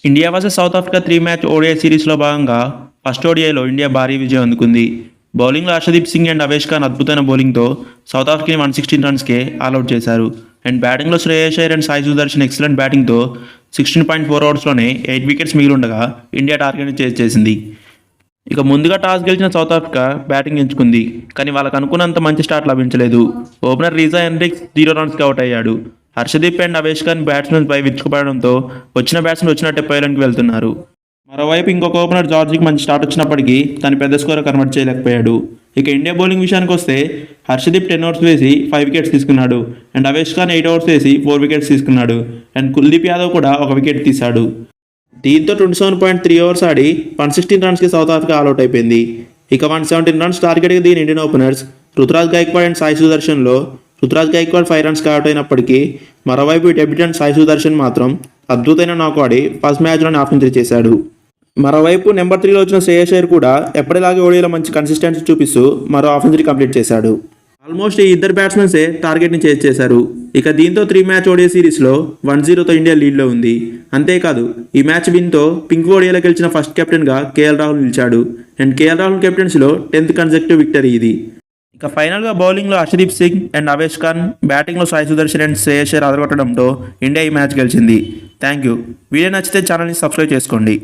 India versus South Africa 3 match ODI సిరీస్లో భాగంగా first ఓడిఐలో ఇండియా భారీ విజయం అందుకుంది. బౌలింగ్లో హర్షదీప్ సింగ్ అండ్ అవేష్ ఖాన్ అద్భుతమైన బౌలింగ్తో సౌత్ ఆఫ్రికాని 116 రన్స్కే ఆల్అవుట్ చేశారు. అండ్ బ్యాటింగ్లో శ్రేయస్ అయ్యర్ అండ్ సాయి సుదర్శన్ ఎక్సలెంట్ బ్యాటింగ్తో 16.4 ఓవర్స్లోనే 8 వికెట్స్ మిగిలి ఉండగా ఇండియా టార్గెట్ని చేజ్ చేసింది. ఇక ముందుగా టాస్ గెలిచిన సౌత్ ఆఫ్రికా బ్యాటింగ్ ఎంచుకుంది. కానీ వాళ్ళకు అనుకున్నంత మంచి స్టార్ట్ లభించలేదు. ఓపెనర్ రీజా హెన్రిక్స్ 0 రన్స్కి అవుట్ అయ్యాడు. హర్షదీప్ అండ్ అవేష్ ఖాన్ బ్యాట్స్మెన్ పై విరుచుకుపడడంతో వచ్చిన బ్యాట్స్మెన్ వచ్చినట్టే పైలన్కి వెళ్తున్నారు. మరోవైపు ఇంకొక ఓపెనర్ జార్జికి మంచి స్టార్ట్ వచ్చినప్పటికీ తను పెద్ద స్కోర్ కన్వర్ట్ చేయలేకపోయాడు. ఇక ఇండియా బౌలింగ్ విషయానికి వస్తే హర్షదీప్ 10 ఓవర్స్ వేసి 5 వికెట్స్ తీసుకున్నాడు. అండ్ అవేష్ ఖాన్ 8 ఓవర్స్ వేసి 4 వికెట్స్ తీసుకున్నాడు. అండ్ కుల్దీప్ యాదవ్ కూడా 1 వికెట్ తీశాడు. దీంతో 27.3 ఓవర్స్ ఆడి 116 రన్స్కి సౌత్ ఆఫ్రికా ఆల్అవుట్ అయిపోయింది. ఇక 117 రన్స్ టార్గెట్గా దీని Indian openers Ruturaj Gaikwad and Sai సుదర్శన్లో రుతురాజ్ గైక్వాడ్ 5 రన్స్ అవుట్ అయినప్పటికీ మరోవైపు డెబ్యూటెంట్ సాయి సుదర్శన్ మాత్రం అద్భుతమైన నాక్ ఆడి ఫస్ట్ మ్యాచ్లోనే హాఫ్ సెంచరీ చేశాడు. మరోవైపు నెంబర్ 3లో వచ్చిన శ్రేయస్ అయ్యర్ కూడా ఎప్పటిలాగే ఓడిఐలో మంచి కన్సిస్టెన్సీ చూపిస్తూ మరో హాఫ్ సెంచరీ కంప్లీట్ చేశాడు. ఆల్మోస్ట్ ఈ ఇద్దరు బ్యాట్స్మెన్సే టార్గెట్ని చేజ్ చేశారు. ఇక దీంతో 3 మ్యాచ్ ఓడిఐ సిరీస్లో 1-0తో ఇండియా లీడ్లో ఉంది. అంతేకాదు ఈ మ్యాచ్ విన్తో పింక్ ఓడిఐలో గెలిచిన ఫస్ట్ కెప్టెన్గా కేఎల్ రాహుల్ నిలిచాడు. అండ్ కేఎల్ రాహుల్ కెప్టెన్సీలో 10th కన్సెక్టివ్ విక్టరీ ఇది. ఇక ఫైనల్గా బౌలింగ్లో హర్షదీప్ సింగ్ అండ్ అవేష్ ఖాన్, బ్యాటింగ్లో సాయి సుదర్శన్ అండ్ శ్రేయస్ అయ్యర్ అదరగొట్టడంతో ఇండియా ఈ మ్యాచ్ గెలిచింది. Thank you. వీడియో నచ్చితే ఛానల్ని సబ్స్క్రైబ్ చేసుకోండి.